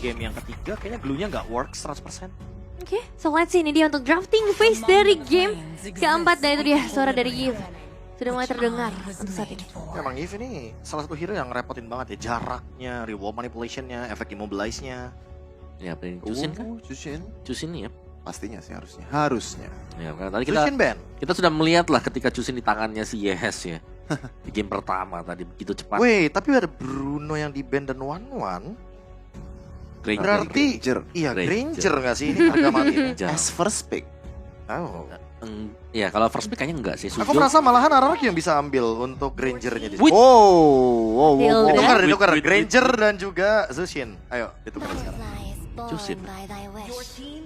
game yang ketiga kayaknya glue-nya nggak works 100%. Oke, so let's see, ini dia untuk drafting phase dari game keempat. Dan itu dia suara dari Yves sudah mulai terdengar untuk saat ini. Emang Yves ini salah satu hero yang ngerepotin banget ya, jaraknya, reward manipulation-nya, efek immobilize-nya. Ya, Cusin kan? Cusin ya. Pastinya sih harusnya. Ya, karena tadi Cusin Ben. kita sudah melihat lah ketika Cusin di tangannya si Yehes ya. Di game pertama tadi begitu cepat. Wait, tapi ada Bruno yang di band dan One. Granger. Berarti iya Granger nggak sih ini harga mati? Jauh. As first pick. Oh. Ya kalau first pick kayaknya enggak sih. Aku merasa malahan Araraki yang bisa ambil untuk Grangernya di sini. Wait. Oh. Hilda. Ditukar Wait. Granger dan juga Zushin. Ayo ditukar sekarang. Cusin.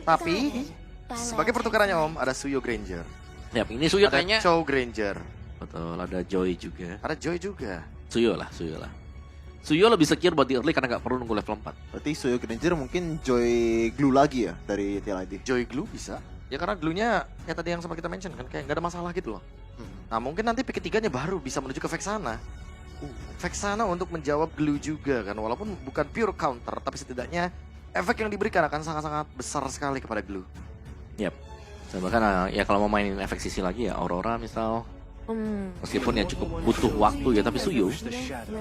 Tapi sebagai pertukarannya Om ada Suyo Granger, Ya, ini Suyo ada kayaknya. Chow Granger, Betul, ada Joy juga. ada Joy juga. Suyo lah. Suyo lebih secure buat di early karena nggak perlu nunggu level 4. Berarti Suyo Granger mungkin Joy Glue lagi ya dari TLID. Joy Glue bisa. Ya karena glue-nya ya tadi yang sempat kita mention kan kayak nggak ada masalah gitu loh. Nah mungkin nanti pick ketiganya baru bisa menuju ke Vexana. Vexana untuk menjawab glue juga kan, walaupun bukan pure counter tapi setidaknya efek yang diberikan akan sangat-sangat besar sekali kepada glue. So, bahkan ya kalau mau mainin efek sisi lagi ya Aurora misal. Meskipun ya cukup butuh waktu ya, tapi Suyo.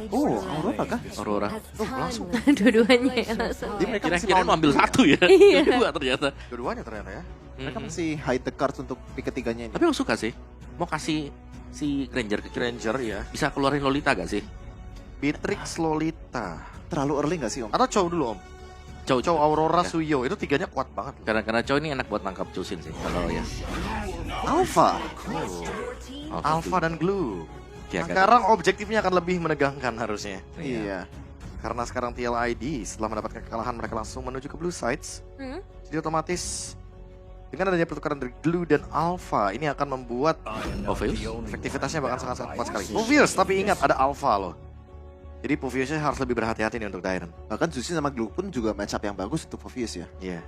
Oh, Aurora kah? Aurora. Langsung Dua-duanya ya langsung. Jadi mereka masih Kira-kira mau mau ambil satu ya. Iya. Dua ternyata. dua-duanya ternyata ya. mereka masih hide the cards untuk pick ketiganya ini. Tapi aku suka sih. Mau kasih si Granger ke Granger ya. Bisa keluarin Lolita gak sih? Beatrix Lolita. Terlalu early nggak sih Om? Atau Chow dulu Om. Chow Aurora Ya. Suyo itu tiganya kuat banget. Karena Chow ini enak buat nangkap Cusin sih kalau ya. Alpha. Alpha dan Glue. Ya, Nah, sekarang objektifnya akan lebih menegangkan harusnya. Iya. Karena sekarang TLID setelah mendapatkan kekalahan mereka langsung menuju ke Blue Sides. Jadi otomatis dengan adanya pertukaran dari Glue dan Alpha ini akan membuat Obvious. efektivitasnya bahkan sangat kuat sekali. Obvious, tapi ingat ada Alpha loh. Jadi Poviusnya harus lebih berhati-hati nih untuk Dairen. Bahkan Zusin sama Glue pun juga match up yang bagus untuk Povius ya. Iya.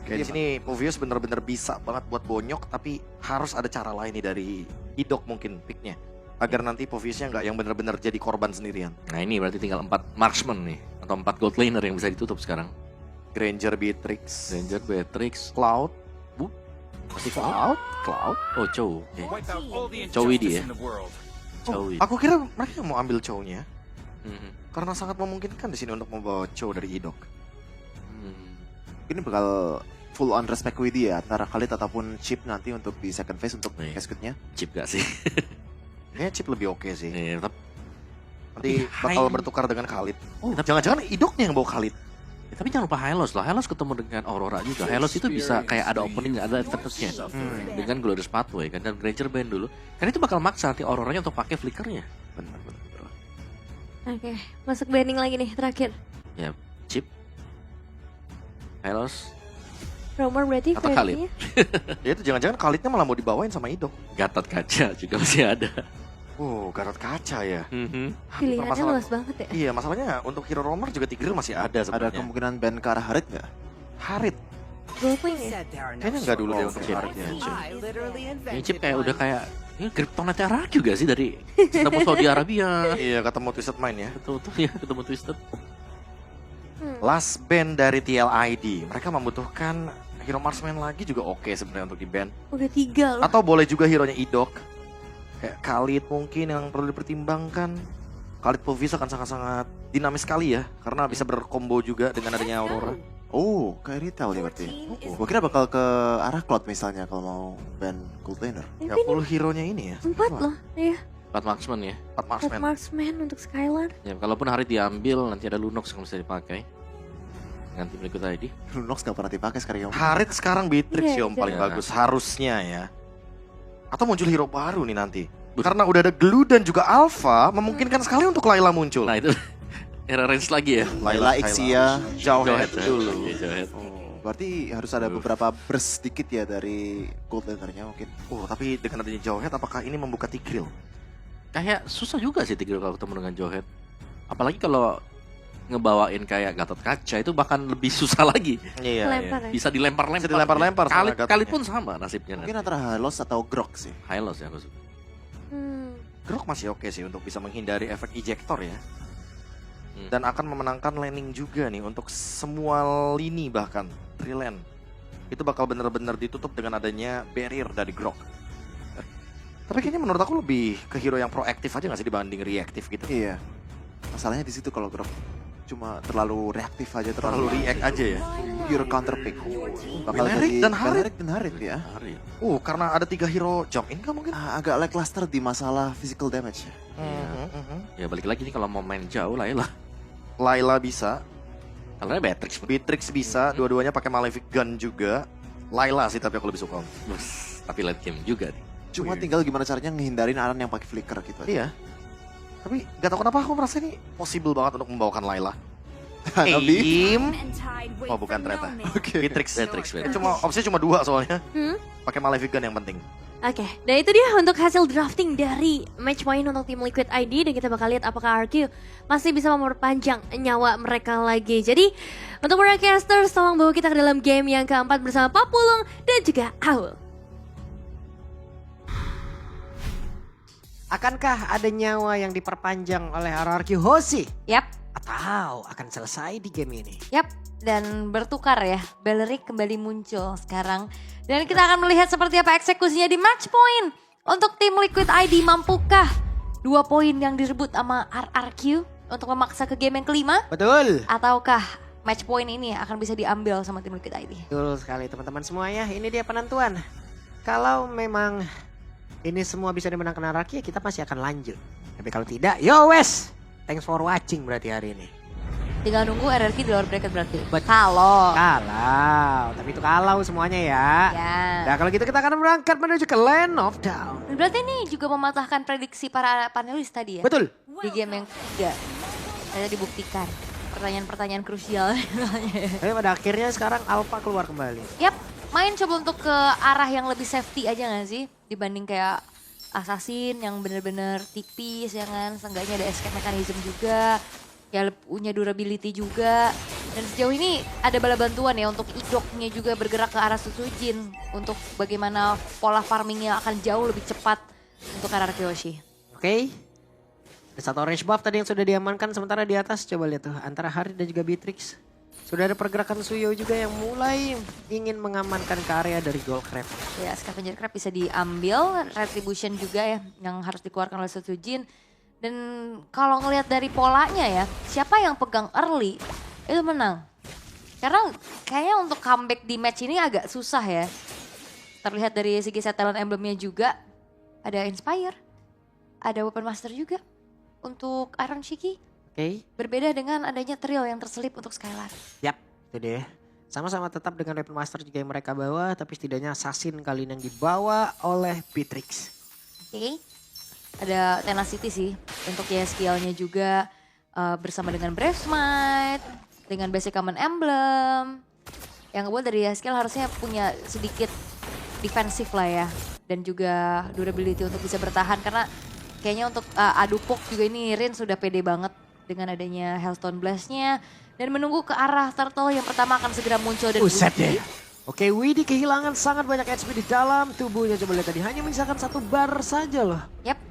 Kayak di sini Povius bener-bener bisa banget buat bonyok, tapi harus ada cara lain nih dari Idok mungkin picknya agar nanti Poviusnya nggak yang bener-bener jadi korban sendirian. Nah ini berarti tinggal 4 marksman nih. Atau 4 gold laner yang bisa ditutup sekarang. Granger, Beatrix, Ranger, Beatrix, Cloud. masih Cloud? Cloud? Oh Chow. Okay. Chow Widi ya? Chow Widi. Aku kira mereka mau ambil Chow-nya Mhm. karena sangat memungkinkan di sini untuk membawa Chow dari Idok. Ini bakal full on respect with dia antara Khalid ataupun Chip nanti untuk di second phase untuk Iya. cascade-nya. Chip gak sih? Kayaknya Chip lebih oke sih. Iya, Nanti bakal bertukar dengan Khalid. Oh, Jangan-jangan Idoknya yang bawa Khalid. tapi jangan lupa Hylos lah. Hylos ketemu dengan Aurora juga. Hylos itu bisa kayak ada opening, ada advantage-nya. Dengan Glorious Pathway kan. Dan Granger Band dulu. Karena itu bakal maksa nanti Auroranya untuk pakai flickernya. Benar. Oke, masuk banding lagi nih terakhir. Ya, Chip. Hylos. Romer berarti Atau Khalid. verdinya. Ya itu jangan-jangan Khalidnya malah mau dibawain sama Idok. Gatot Kaca juga masih ada. Gatot kaca ya. Pilihannya Masalah- luas banget ya. Iya, masalahnya untuk hero roamer juga Tigreal masih ada Ada sebenarnya. kemungkinan ban ke arah Harit nggak? Harit. Gold point ya. Kayaknya nggak dulu deh untuk Chip. Haritnya. Ini Chip kayak udah kayak ini Kryptonite Araki juga sih dari ketemu Saudi Arabia. Iya, ketemu Twisted Mind ya. Betul ya ketemu Twisted. Last band dari TLID. Mereka membutuhkan hero marksman lagi juga oke sebenarnya untuk di band. Udah 3 loh. Atau boleh juga hero-nya Idok. Kayak Khalid mungkin yang perlu dipertimbangkan. Khalid Povius akan sangat-sangat dinamis sekali ya. Karena bisa berkombo juga dengan adanya Aurora. Oh, kayak retail ya berarti. Gua kira bakal ke arah Cloud misalnya kalau mau ban Gold Laner. Ya full hero-nya ini ya. 4 loh. Iya, 4 marksman ya. 4 4 marksman. marksman untuk Skylar. Ya, kalaupun hari diambil nanti ada Lunox yang bisa dipakai. Dengan tim berikut tadi. Lunox nggak pernah dipakai sekarang. Harit sekarang Beatrix Iya, yang paling iya. bagus harusnya ya. Atau muncul hero baru nih nanti. Karena udah ada Glue dan juga Alpha, memungkinkan sekali untuk Layla muncul. Nah itu era range lagi ya. Layla, Ixia, Jauhead dulu. Iya, Jauhead. Berarti harus ada beberapa burst sedikit ya dari Gold Laner-nya mungkin. Tapi dengan adanya Jauhead, apakah ini membuka Tigreal? Kayak susah juga sih Tigreal kalau ketemu dengan Jauhead. Apalagi kalau ngebawain kayak Gatot Kaca itu bahkan lebih susah lagi. Iya. Lempar ya. Bisa dilempar-lempar. Bisa dilempar-lempar sama Kali, Gatotnya. kali pun sama nasibnya. Mungkin antara Halos atau Grok sih. Hylos ya aku suka. Hmm. Grok masih oke sih untuk bisa menghindari efek ejector ya. Dan akan memenangkan laning juga nih untuk semua lini bahkan. 3 lane. Itu bakal bener-bener ditutup dengan adanya barrier dari Grok. Tapi kayaknya menurut aku lebih ke hero yang proaktif aja gak sih dibanding reaktif gitu. Iya. Masalahnya di situ kalau Grok cuma terlalu reaktif aja, Terlalu react aja ya. pure counter pick. Bakal Benerik jadi dan Harit. Benerik dan Harit ya. Hari. Karena ada 3 hero jump in kan mungkin? Agak lackluster di masalah physical damage ya. Ya balik lagi nih kalau mau main jauh Layla. Layla bisa, Kalau Beatrix Beatrix bisa, dua-duanya pakai Malefic Gun juga. Layla sih tapi aku lebih suka. tapi late game juga nih. Cuma tinggal gimana caranya ngehindarin Aran yang pakai flicker gitu aja. Iya. Tapi gak tau kenapa aku merasa ini possible banget untuk membawakan Layla. Nabi? Aim. Oh bukan ternyata. Beatrix. Cuma opsinya cuma 2 soalnya. Pakai Malefic Gun yang penting. Oke, dan itu dia untuk hasil drafting dari match point untuk tim Liquid ID. Dan kita bakal lihat apakah RQ masih bisa memperpanjang nyawa mereka lagi. Jadi untuk para casters, tolong bawa kita ke dalam game yang keempat bersama Papulung dan juga Aul. Akankah ada nyawa yang diperpanjang oleh RRQ Hoshi? Yap, Atau akan selesai di game ini? yap. Dan bertukar ya, Beleric kembali muncul sekarang. Dan kita akan melihat seperti apa eksekusinya di match point. Untuk tim Liquid ID, mampukah 2 poin yang direbut sama RRQ untuk memaksa ke game yang kelima? Betul. Ataukah match point ini akan bisa diambil sama tim Liquid ID? Betul sekali teman-teman semua ya. Ini dia penentuan. Kalau memang ini semua bisa dimenangkan RRQ, ya kita masih akan lanjut. Tapi kalau tidak, yo wes. Thanks for watching berarti hari ini. Tinggal nunggu RRQ di lower bracket berarti. Betul. Kalau. Tapi itu kalau semuanya ya. Ya. Nah kalau gitu kita akan berangkat menuju ke Land of Dawn. Dan berarti ini juga mematahkan prediksi para panelis tadi ya? Betul. Di game yang ketiga. Saya dibuktikan. Pertanyaan-pertanyaan krusial. Tapi pada akhirnya sekarang Alpha keluar kembali. Yap, main coba untuk ke arah yang lebih safety aja gak sih? Dibanding kayak Assassin yang bener-bener tipis ya kan. Seenggaknya ada escape mechanism juga. Ya punya durability juga. Dan sejauh ini ada bala bantuan ya untuk idoknya juga bergerak ke arah Sutsujin. Untuk bagaimana pola farmingnya akan jauh lebih cepat untuk arah Kyoshi. Oke. Ada satu orange buff tadi yang sudah diamankan. Sementara di atas coba lihat tuh. Antara Harit dan juga Beatrix. Sudah ada pergerakan Suyo juga yang mulai ingin mengamankan ke area dari Gold Crab. Ya, Scavenger Crab bisa diambil, Retribution juga ya yang harus dikeluarkan oleh Sutsujin. Dan kalau ngelihat dari polanya ya, siapa yang pegang early itu menang. Karena kayaknya untuk comeback di match ini agak susah ya. Terlihat dari segi set talent emblemnya juga, ada Inspire, ada Weapon Master juga untuk Iron Shiki. Oke. Berbeda dengan adanya Trill yang terselip untuk Skylar. Yap, itu dia. Sama-sama tetap dengan Weapon Master juga yang mereka bawa, tapi setidaknya Assassin kali ini yang dibawa oleh Beatrix. Oke. Ada Tenacity sih untuk ya skillnya juga bersama dengan Brave Smite, dengan basic common emblem. Yang ngebuat dari skill harusnya punya sedikit defensif lah ya. Dan juga durability untuk bisa bertahan karena kayaknya untuk Adupok juga ini Rin sudah pede banget dengan adanya Hellstone Blast-nya. Dan menunggu ke arah Turtle yang pertama akan segera muncul dan Buset deh. Oke, Widhi kehilangan sangat banyak HP di dalam tubuhnya. Coba lihat tadi, hanya menyisakan 1 bar saja loh. Yap.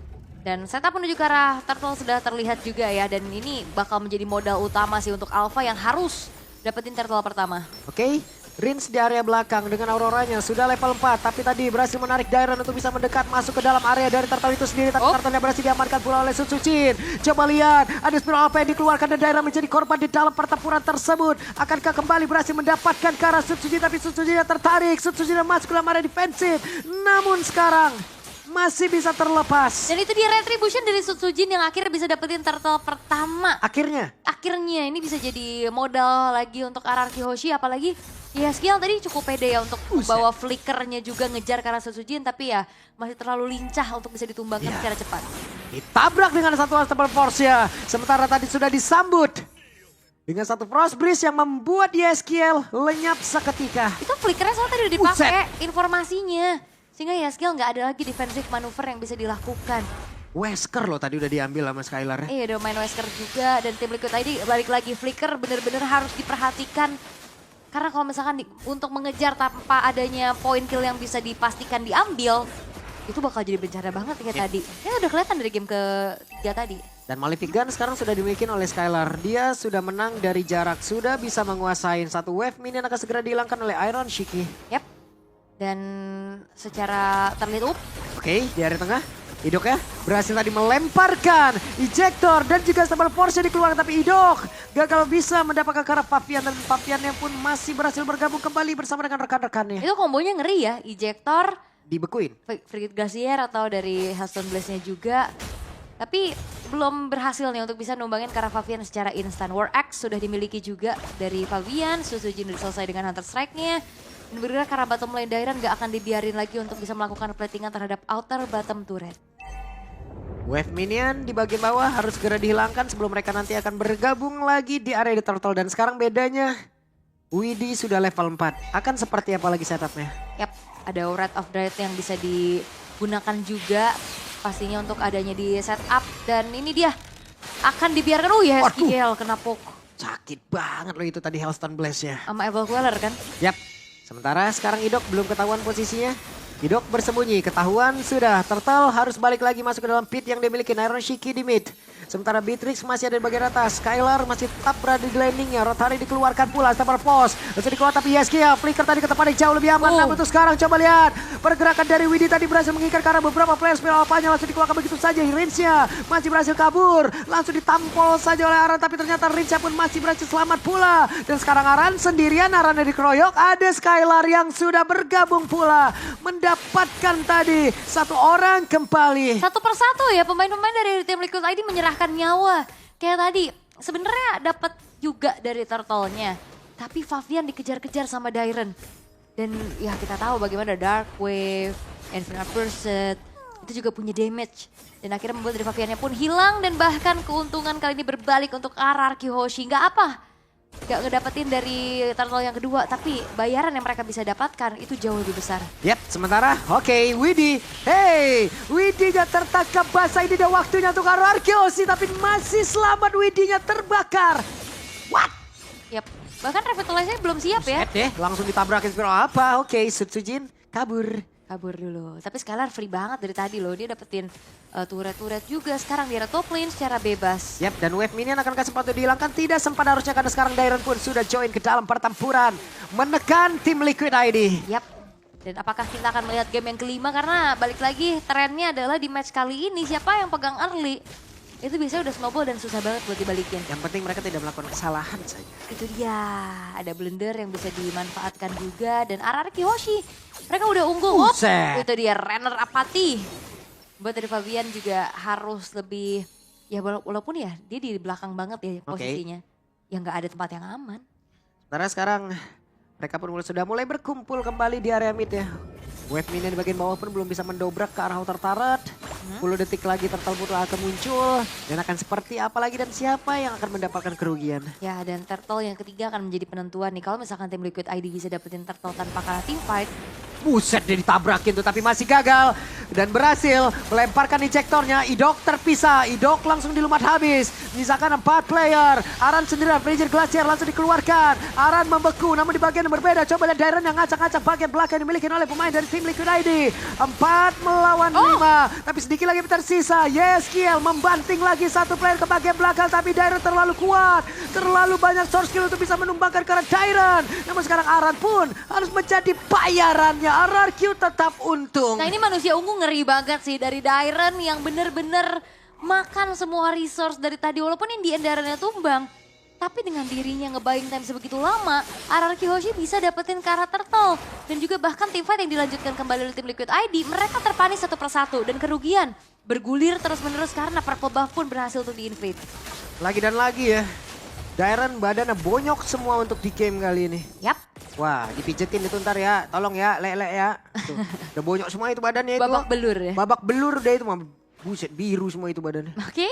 Dan setup menuju ke arah Turtle sudah terlihat juga ya. Dan ini bakal menjadi modal utama sih untuk Alpha yang harus dapetin Turtle pertama. Oke, Rins di area belakang dengan Auroranya sudah level 4. Tapi tadi berhasil menarik Dairon untuk bisa mendekat masuk ke dalam area dari Turtle itu sendiri. Tapi Turtle berhasil diamankan pula oleh Sutsujin. Coba lihat, ada Spiral Alpha yang dikeluarkan dan Dairon menjadi korban di dalam pertempuran tersebut. Akankah kembali berhasil mendapatkan ke arah Sutsujin, tapi Sutsujin tertarik. Sutsujin masuk ke dalam area defensif. Namun sekarang masih bisa terlepas. Dan itu dia retribution dari Sutsujin yang akhirnya bisa dapetin turtle pertama. Akhirnya Akhirnya ini bisa jadi modal lagi untuk RRQ Hoshi, apalagi ya skill tadi cukup pede ya untuk bawa flickernya juga ngejar ke arah Sutsujin, tapi ya masih terlalu lincah untuk bisa ditumbangkan secara cepat. ditabrak dengan satu Unstoppable Force ya. Sementara tadi sudah disambut dengan satu Frost Breeze yang membuat YSKL lenyap seketika. Itu flickernya soalnya tadi udah dipakai informasinya. Sehingga ya skill nggak ada lagi defensive manuver yang bisa dilakukan. Wesker loh tadi udah diambil sama Skylar ya. Iya udah main Wesker juga dan tim Liquid ID balik lagi flicker bener-bener harus diperhatikan. Karena kalau misalkan untuk mengejar tanpa adanya point kill yang bisa dipastikan diambil, itu bakal jadi bencana banget kayak tadi. Ya udah kelihatan dari game ketiga tadi. Dan Malefic Gun sekarang sudah dimiliki oleh Skylar. Dia sudah menang dari jarak, sudah bisa menguasain satu wave minion akan segera dihilangkan oleh Iron Shiki. Yap. Dan secara terlihat Oke, di area tengah. Idok ya berhasil tadi melemparkan ejector dan juga stable force dikeluarkan, tapi Idok gagal bisa mendapatkan ke arah Pavian, dan Paviannya pun masih berhasil bergabung kembali bersama dengan rekan-rekannya. itu kombonya ngeri ya. Ejector, Dibekuin. Frigate Glacier atau dari Hearthstone Blaze-nya juga. Tapi belum berhasil nih untuk bisa numbangin ke arah Pavian secara instan. War Axe sudah dimiliki juga dari Pavian. Suzujin sudah selesai dengan Hunter Strike-nya. Dan bergerak ke arah bottom lane Dairon gak akan dibiarin lagi untuk bisa melakukan platingan terhadap outer bottom turret. Wave minion di bagian bawah harus segera dihilangkan sebelum mereka nanti akan bergabung lagi di area The Turtle. Dan sekarang bedanya Widi sudah level 4. Akan seperti apa lagi setupnya? Yap, ada Wrath of Dread yang bisa digunakan juga. Pastinya untuk adanya di setup. Dan ini dia akan dibiarkan. Ya SKL kena poke Sakit banget loh itu tadi Hellstone Blast-nya. sama Evil Queller kan. Yap. Sementara sekarang Idok belum ketahuan posisinya. Idok bersembunyi, ketahuan sudah. Turtle harus balik lagi masuk ke dalam pit yang dimiliki Iron Shiki di mid. Sementara Beatrix masih ada di bagian atas. Skylar masih tetap berada di landingnya. Rotary dikeluarkan pula. Stable Post. Masih dikeluar tapi Yeskia. Flicker tadi ke tempat yang jauh lebih aman. Namun untuk sekarang coba lihat. Pergerakan dari Widi tadi berhasil mengikat karena beberapa player spell alpanya langsung dikeluarkan begitu saja. Rinsnya masih berhasil kabur. Langsung ditampol saja oleh Aran. Tapi ternyata Rinsnya pun masih berhasil selamat pula. Dan sekarang Aran sendirian. Aran yang dikeroyok. Ada Skylar yang sudah bergabung pula. Mendapatkan tadi satu orang kembali. Satu persatu ya pemain-pemain dari tim Liquid ID menyerahkan nyawa. Kayak tadi sebenarnya dapat juga dari Turtle-nya. Tapi Favian dikejar-kejar sama Dairon. Dan ya kita tahu bagaimana Dark Wave, Infinite Pursuit itu juga punya damage. Dan akhirnya membuat dari Faviannya pun hilang dan bahkan keuntungan kali ini berbalik untuk RRQ Hoshi. Gak apa. Gak ngedapetin dari Turtle yang kedua, tapi bayaran yang mereka bisa dapatkan itu jauh lebih besar. Yap, sementara oke, Widi. Hey, Widi gak tertangkap basah, ini udah waktunya untuk Arkeosi, tapi masih selamat. Widinya terbakar. What? Yap, bahkan revitalize-nya belum siap ya. Deh, langsung ditabrakin spiral apa? Oke, Sutsujin kabur. Kabur dulu. Tapi Skylar free banget dari tadi loh. Dia dapetin turret-turret juga. Sekarang dia top lane secara bebas. Yap, dan wave minion akan kasih sepatu dihilangkan. Tidak sempat harusnya karena sekarang Dairon pun sudah join ke dalam pertempuran. Menekan tim Liquid ID. Yap. Dan apakah kita akan melihat game yang kelima? Karena balik lagi trennya adalah di match kali ini. Siapa yang pegang early? Itu biasanya udah snowball dan susah banget buat dibalikin. Yang penting mereka tidak melakukan kesalahan saja. Itu dia. Ada blender yang bisa dimanfaatkan juga. Dan RRQ Hoshi. Mereka udah unggul. Buset. Itu dia runner apati. Buat dari Fabian juga harus lebih. Ya walaupun ya dia di belakang banget ya posisinya. Ya nggak ada tempat yang aman. Karena sekarang mereka pun sudah mulai berkumpul kembali di area mid ya. Wave minion di bagian bawah pun belum bisa mendobrak ke arah outer turret. 10 detik lagi Turtle pun akan muncul. Dan akan seperti apa lagi dan siapa yang akan mendapatkan kerugian. Ya dan Turtle yang ketiga akan menjadi penentuan nih. Kalau misalkan tim Liquid ID bisa dapetin Turtle tanpa kalah team fight. Buset, dia ditabrakin tuh tapi masih gagal. Dan berhasil melemparkan ejektornya. Idok terpisah. Idok langsung dilumat habis. Misalkan 4 player. Aran sendirian. Frigate Glacier langsung dikeluarkan. Aran membeku namun di bagian yang berbeda. Coba lihat Dairon yang ngacak-ngacak bagian belakang yang dimiliki oleh pemain dari tim Liquid ID. 4 melawan 5. Tapi sedikit lagi tersisa. Yeskiel membanting lagi satu player ke bagian belakang. Tapi Dairon terlalu kuat. Terlalu banyak source skill untuk bisa menumbangkan ke arah Dairon. Namun sekarang Aran pun harus menjadi bayarannya. RRQ tetap untung. Nah ini manusia ungu ngeri banget sih dari Dairon yang bener-bener makan semua resource dari tadi. Walaupun yang di endarannya tumbang. Tapi dengan dirinya nge-buying time sebegitu lama, RRQ Hoshi bisa dapetin ke arah Turtle. Dan juga bahkan tim fight yang dilanjutkan kembali oleh tim Liquid ID, mereka terpanis satu persatu. Dan kerugian bergulir terus-menerus karena purple buff pun berhasil untuk di-invade. Lagi dan lagi ya. Dairon badannya bonyok semua untuk di game kali ini. Yap, Wah, dipijetin itu ntar ya. Tolong ya, lele ya. Tuh, udah bonyok semua itu badannya itu. babak belur ya. Babak belur deh itu mah. Buset, biru semua itu badannya. Oke,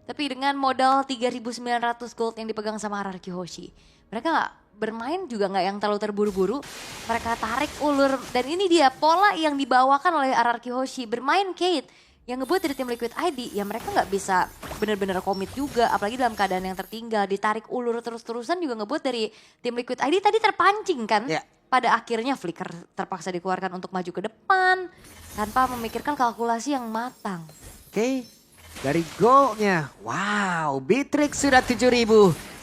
tapi dengan modal 3.900 gold yang dipegang sama RRQ Hoshi, mereka nggak bermain juga nggak yang terlalu terburu-buru. Mereka tarik ulur dan ini dia pola yang dibawakan oleh RRQ Hoshi. Bermain Kate yang ngebuat dari tim Liquid ID, ya mereka nggak bisa benar-benar komit juga. Apalagi dalam keadaan yang tertinggal, ditarik ulur terus-terusan juga ngebuat dari tim Liquid ID tadi terpancing kan. Ya. Pada akhirnya Flicker terpaksa dikeluarkan untuk maju ke depan tanpa memikirkan kalkulasi yang matang. Oke. Dari golnya. Wow, Beatrix sudah 7.000.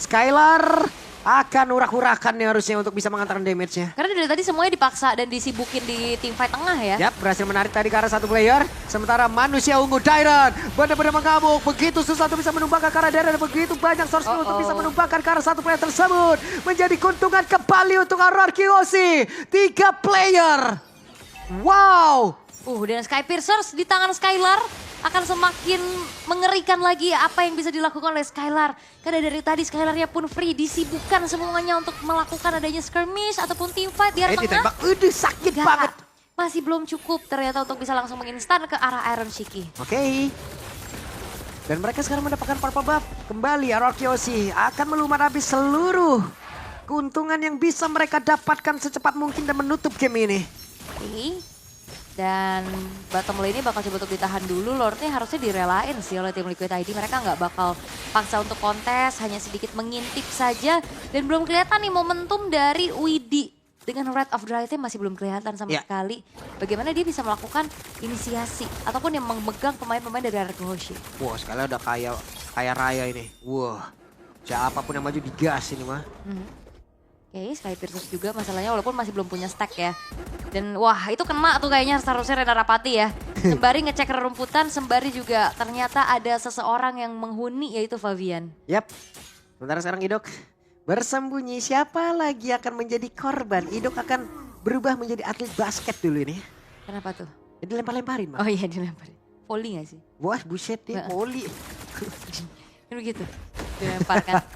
Skylar akan urak-urakan nih harusnya untuk bisa mengantarkan damage-nya. Karena dari tadi semuanya dipaksa dan disibukin di tim fight tengah ya. Yap, berhasil menarik tadi ke arah satu player. Sementara manusia ungu Dairon benar-benar mengamuk. Begitu susah untuk bisa menumbangkan ke arah Dairon. Dan begitu banyak source untuk bisa menumbangkan ke arah satu player tersebut. Menjadi keuntungan kembali untuk RRQ Aussie. 3 player. Wow. Dan Sky Piercers di tangan Skylar akan semakin mengerikan lagi apa yang bisa dilakukan oleh Skylar. Karena dari tadi Skylarnya pun free, disibukkan semuanya untuk melakukan adanya skirmish ataupun team fight di arah tengah. Ditembak, sakit Gak, banget. masih belum cukup ternyata untuk bisa langsung menginstan ke arah Iron Shiki. Oke. Dan mereka sekarang mendapatkan purple buff. Kembali RRQ Aussie akan melumat habis seluruh keuntungan yang bisa mereka dapatkan secepat mungkin dan menutup game ini. Oke. Dan bottom lane ini bakal coba untuk ditahan dulu. Lordnya harusnya direlain sih oleh tim Liquid ID. Mereka nggak bakal paksa untuk kontes, hanya sedikit mengintip saja. Dan belum kelihatan nih momentum dari Widi. Dengan Red of Drive masih belum kelihatan sama sekali. Bagaimana dia bisa melakukan inisiasi. Ataupun yang memegang pemain-pemain dari RRQ Hoshi. Wah, sekali udah kaya raya ini. Wah, siapapun yang maju digas ini mah. Oke, Sky Piercers juga masalahnya walaupun masih belum punya stack ya. Dan wah itu kena tuh kayaknya seharusnya Rena Rapati ya. Sembari ngecek rerumputan, sembari juga ternyata ada seseorang yang menghuni yaitu Fabian. Yap, sementara sekarang Idok bersembunyi. Siapa lagi akan menjadi korban? Idok akan berubah menjadi atlet basket dulu ini. Kenapa tuh? Jadi lempar-lemparin, Mak. Oh iya dilemparin. Volley gak sih? Wah, buset dia, poli. Kan begitu, dilemparkan.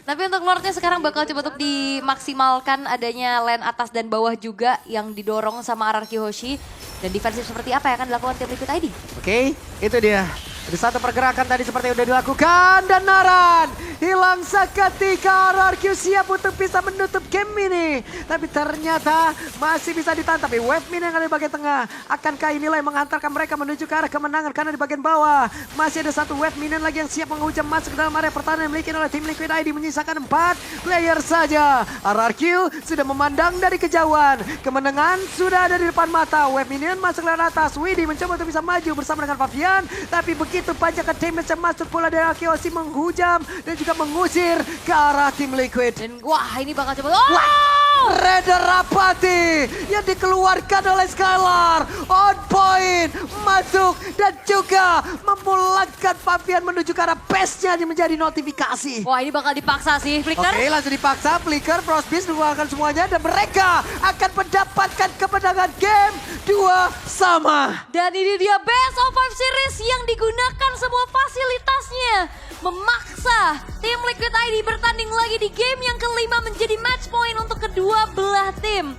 Tapi untuk Lordnya sekarang bakal coba untuk dimaksimalkan adanya lane atas dan bawah juga yang didorong sama RRQ Hoshi. Dan defensif seperti apa yang akan dilakukan tim Liquid ID? Oke, itu dia. Ada satu pergerakan tadi seperti yang udah dilakukan. Dan Naran hilang seketika. RRQ siap untuk bisa menutup game ini. Tapi ternyata masih bisa ditahan. Tapi wave minion yang ada di bagian tengah. Akankah inilah yang mengantarkan mereka menuju ke arah kemenangan? Karena di bagian bawah masih ada satu wave minion lagi yang siap menghujam masuk ke dalam area pertahanan yang dimiliki oleh tim Liquid ID. Menyisakan 4 player saja. RRQ sudah memandang dari kejauhan. Kemenangan sudah ada di depan mata. Wave minion masuk ke atas. Widi mencoba untuk bisa maju bersama dengan Fabian. Tapi begitu banyak damage yang masuk pula dari RRQ Aussie menghujam dan juga mengusir ke arah tim Liquid. Dan wah ini bakal coba. Reda Rapati yang dikeluarkan oleh Skylar. On point, masuk dan juga memulangkan Fabian menuju ke arah base-nya yang menjadi notifikasi. Wah ini bakal dipaksa sih Flicker. Oke, langsung dipaksa. Flicker, Frostbeast mengeluarkan semuanya dan mereka akan mendapatkan kemenangan game 2 sama. Dan ini dia Best of 5 Series yang digunakan semua fasilitasnya. Memaksa tim Liquid ID bertanding lagi di game yang kelima menjadi match point untuk kedua belah tim.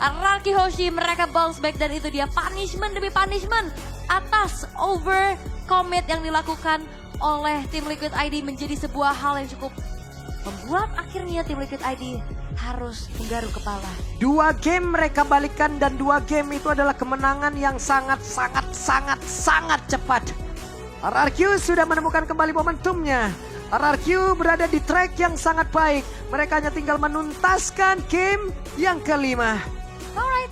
RRQ Hoshi mereka bounce back dan itu dia punishment demi punishment atas over commit yang dilakukan oleh tim Liquid ID menjadi sebuah hal yang cukup membuat akhirnya tim Liquid ID harus menggaruk kepala. 2 game mereka balikan dan 2 game itu adalah kemenangan yang sangat cepat. RRQ sudah menemukan kembali momentumnya. RRQ berada di track yang sangat baik. Mereka hanya tinggal menuntaskan game yang kelima. Alright,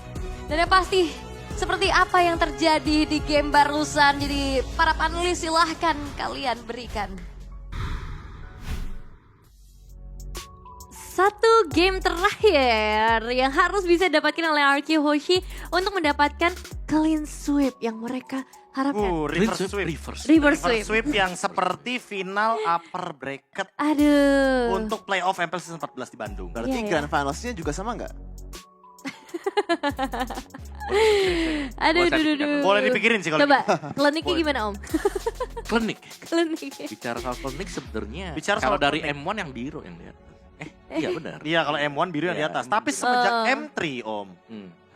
dan yang pasti seperti apa yang terjadi di game barusan. Jadi para panelis silahkan kalian berikan. Satu game terakhir yang harus bisa didapatkan oleh RRQ Hoshi untuk mendapatkan clean sweep yang mereka harapkan. Reverse sweep. Reverse sweep. Sweep yang seperti final upper bracket Aduh. untuk playoff MPL Season 14 di Bandung. Berarti Iya. Grand Finals-nya juga sama nggak? Aduh. Boleh dipikirin sih kalau Coba, kliniknya gimana Om? Klinik. Klinik. Bicara soal klinik sebenarnya Bicara kalau soal dari klinik. M1 yang biru yang lihat. Iya benar. Iya kalau M1 biru yang di Iya. atas. Tapi semenjak M3 Om,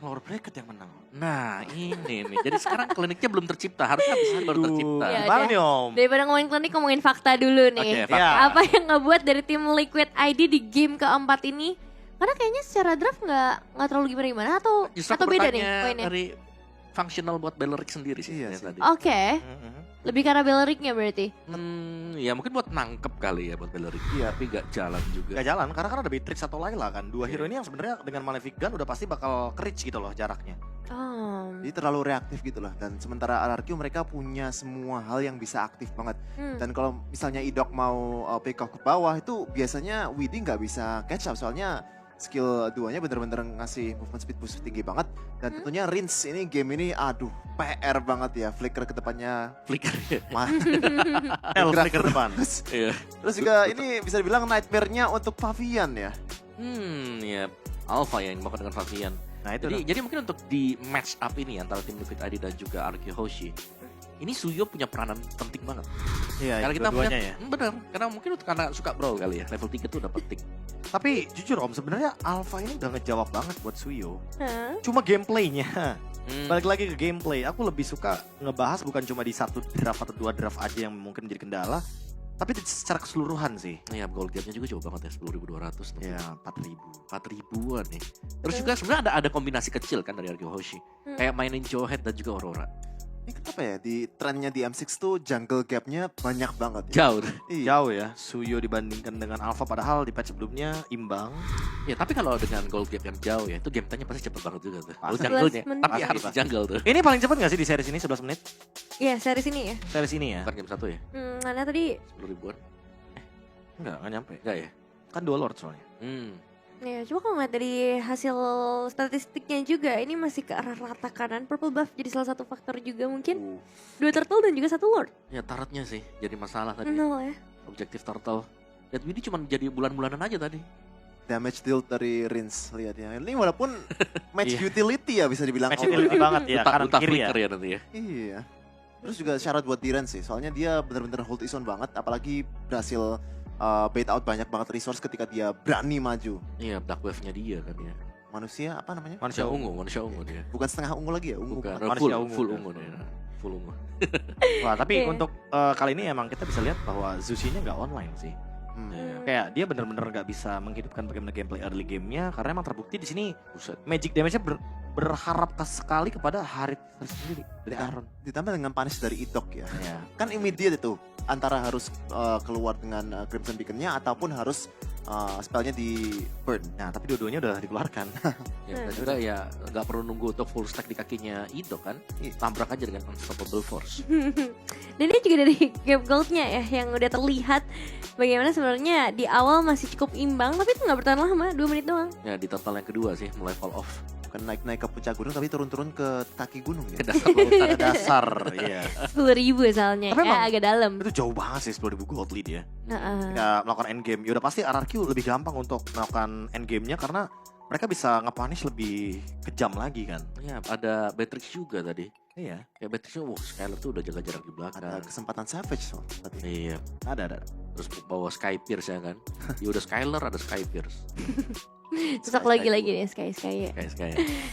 lower bracket yang menang. Nah ini nih, jadi sekarang kliniknya belum tercipta, harusnya habis ini baru tercipta. Iya. Gimana nih Om? Daripada ngomongin klinik, ngomongin fakta dulu nih. Oke, Iya. Apa yang ngebuat dari tim Liquid ID di game keempat ini? Karena kayaknya secara draft nggak terlalu gimana-gimana atau Justru beda nih pertanyaan poinnya? dari functional buat Belleric sendiri sih. Iya ya sih. tadi. Oke, lebih karena Bellericnya berarti. Ya mungkin buat nangkep kali ya buat Belleric. Iya. Tapi gak jalan juga. Gak jalan karena kan ada Beatrix atau Layla kan. Dua hero Iya. ini yang sebenarnya dengan Malefic Gun udah pasti bakal ke-reach gitu loh jaraknya. Oh. Jadi terlalu reaktif gitu lah. Dan sementara RRQ mereka punya semua hal yang bisa aktif banget. Dan kalau misalnya Idok mau pick off ke bawah itu biasanya Widi nggak bisa catch up. Soalnya skill 2-nya bener-bener ngasih movement speed boost tinggi banget. Dan tentunya Rins ini game ini aduh PR banget ya. Flicker ke depannya. Flicker ya. Flicker depan. Iya. Terus juga ini bisa dibilang nightmare-nya untuk Pavian ya. Ya Alpha ya yang bakal dengan Fabian. Nah itu Jadi mungkin untuk di match up ini antara tim Liquid ID dan juga RQ Hoshi, ini Suyo punya peranan penting banget. Iya, Karena kita dua-duanya punya, ya. bener, karena mungkin karena suka brawl kali ya, level 3 tuh udah penting. Tapi jujur Om, sebenarnya Alpha ini udah ngejawab banget buat Suyo. Hah? Cuma gameplaynya. Hmm. Balik lagi ke gameplay, aku lebih suka ngebahas bukan cuma di satu draft atau dua draft aja yang mungkin menjadi kendala, tapi secara keseluruhan sih. Ya gold gapnya juga jauh banget ya, 10.200 tuh. Ya 4.000. 4.000-an nih. Terus juga sebenarnya ada kombinasi kecil kan dari RQ Hoshi. Kayak mainin Jawhead dan juga Aurora. Ini kenapa ya di trennya di M6 tuh jungle gap-nya banyak banget ya. Jauh. Iya. Jauh ya, Suyo dibandingkan dengan Alpha padahal di patch sebelumnya imbang. Ya tapi kalau dengan gold gap yang jauh ya, itu game time-nya pasti cepet banget juga tuh. Bukan 11 jungle-nya, menit. tapi harus di jungle tuh. Ini paling cepat gak sih di series ini 11 menit? Iya, series ini ya. Series ini ya? Bukan game 1 ya, Mana tadi? 10.000-an. Enggak nyampe. Enggak ya? Kan 2 Lord soalnya. Ya, coba kalau ngeliat dari hasil statistiknya juga, ini masih ke arah rata kanan. Purple buff jadi salah satu faktor juga mungkin. 2 turtle dan juga 1 lord. Ya turretnya sih jadi masalah tadi. 0 ya. Objektif turtle. Dan ini cuma jadi bulan-bulanan aja tadi. Damage deal dari Rins lihat ya. Ini walaupun match Iya. utility ya bisa dibilang. Match utility banget ya, Utah kanan kiri ya. flicker ya nanti ya. Iya. Terus juga syarat buat Diren sih. Soalnya dia bener-bener hold is on banget. Apalagi berhasil bait out banyak banget resource ketika dia berani maju. Iya, dark wave-nya dia kan ya. Manusia apa namanya? Manusia ungu. Manusia ungu dia. Bukan setengah ungu lagi ya? Ungu. Bukan, banget. Manusia full, ungu. full ungu dia. Full ungu. Wah, tapi Iya. untuk kali ini emang kita bisa lihat bahwa Zushi-nya nggak online sih. Hmm. Kayak dia bener-bener nggak bisa menghidupkan bagaimana gameplay early game-nya karena emang terbukti di sini Buset. magic damage-nya berharap sekali kepada Harit sendiri dari Ya. Aaron. Ditambah dengan punish dari Idok ya. Ya. Kan immediate itu. Antara harus keluar dengan Crimson Beacon-nya ataupun harus spellnya di burn. Nah, tapi dua-duanya udah dikeluarkan. Ya, dan juga ya nggak perlu nunggu untuk full stack di kakinya Ido kan. Iya. Tabrak aja dengan unstoppable force. Dan ini juga dari gap goldnya ya, yang udah terlihat bagaimana sebenarnya di awal masih cukup imbang, tapi itu nggak bertahan lama, 2 menit doang. Ya di total yang kedua sih mulai fall off. Bukan naik-naik ke puncak gunung tapi turun-turun ke kaki gunung ya. Ke dasar lautan. Ada dasar, iya. 10.000 soalnya, Tapi emang- agak dalam. Itu jauh banget sih 10.000 gold lead ya. Heeh. Ketika melakukan endgame, ya udah pasti RRQ lebih gampang untuk melakukan endgame-nya karena mereka bisa nge-punish lebih kejam lagi kan. Ya ada Beatrix juga tadi. Iya, Ya Beatrixnya, Skylar tuh udah jaga jarak di belakang. Ada kesempatan savage so, tadi. Iya. ada. Terus bawa Sky Pierce ya kan. Ya udah Skylar ada Sky Pierce. Cocok lagi-lagi nih Sky ya. Kayak Sky.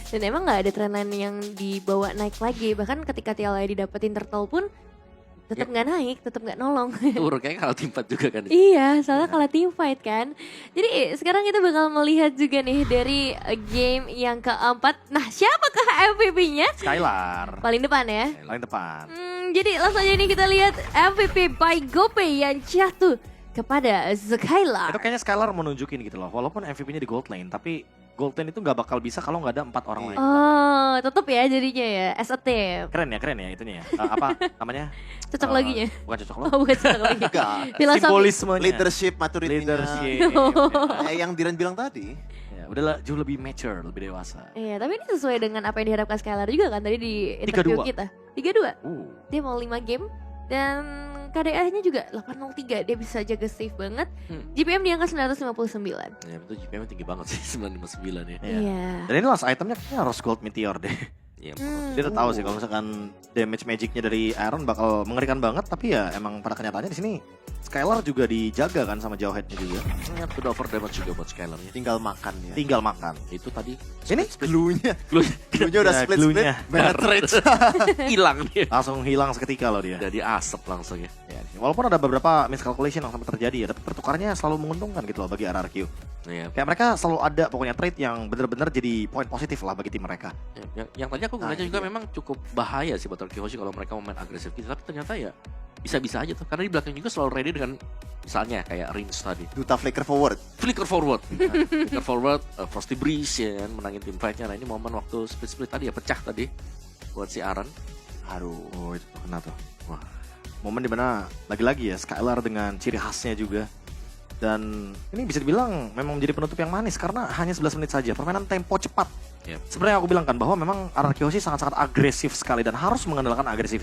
Dan emang nggak ada trend line yang dibawa naik lagi. Bahkan ketika TLA didapetin turtle pun tetap nggak naik, tetap nggak nolong. Turun kayaknya kalau tim 4 juga kan. Iya, soalnya kalah team fight kan. Jadi sekarang kita bakal melihat juga nih dari game yang keempat. Nah, siapakah MVP-nya? Skylar Paling depan ya. paling depan. Jadi langsung aja nih kita lihat MVP by Gopay yang jatuh kepada Skylar. Itu kayaknya Skylar mau nunjukin gitu loh. Walaupun MVP-nya di gold lane, tapi gold lane itu nggak bakal bisa kalau nggak ada 4 orang lain. Oh, tetap ya jadinya ya as a team. Keren ya itunya ya. Apa namanya? Cocok loginya. Bukan cocok Oh, lo. bukan cocok lagi. Enggak. Filosofi. Simbolismenya. Leadership, maturity-nya. Leadership. Kayak yang Diren bilang tadi. Ya, udahlah jauh lebih mature, lebih dewasa. Iya, tapi ini sesuai dengan apa yang diharapkan Skylar juga kan tadi di interview 3-2. kita. 3-2. Uh. Dia mau 5 game dan KDA-nya juga 803. Dia bisa jaga safe banget. GPM di angka 959. Ya itu GPM tinggi banget sih 959 ya. Iya. Dan ini last itemnya kayaknya harus gold meteor deh. Iya. Dia udah tahu sih kalau misalkan damage magicnya dari Aaron bakal mengerikan banget, tapi ya emang pada kenyataannya di sini Skylar juga dijaga kan sama Jawhead-nya juga. Ya, udah over damage juga buat Skylar ya. Tinggal makan ya. Tinggal makan. Itu tadi Ini Glue-nya. glue Glue-nya udah Ya, split-split. glue-nya. Penetrate. hilang dia. Langsung hilang seketika loh dia. Jadi asap langsung ya. Ya, walaupun ada beberapa miscalculation yang sampai terjadi ya, tapi pertukarannya selalu menguntungkan gitu loh bagi RRQ. Iya. Kayak mereka selalu ada pokoknya trade yang benar-benar jadi poin positif lah bagi tim mereka. Yang tadi aku ngeliatnya juga memang cukup bahaya sih buat Arky Hoshi kalau mereka mau main agresif gitu. Tapi ternyata ya bisa-bisa aja tuh. Karena di belakang juga selalu ready dengan misalnya kayak Rins tadi. Duta flicker forward. Flicker forward. Flicker forward, Frosty Breeze ya kan, menangin tim fight-nya. Nah ini momen waktu split-split tadi ya pecah tadi buat si Aran. Aduh, itu kena tuh. Wah, momen dimana lagi-lagi ya Skylar dengan ciri khasnya juga. Dan ini bisa dibilang memang menjadi penutup yang manis karena hanya 11 menit saja. Permainan tempo cepat. Yep. Sebenarnya aku bilang kan bahwa memang Arky Hoshi sangat-sangat agresif sekali dan harus mengandalkan agresivitas.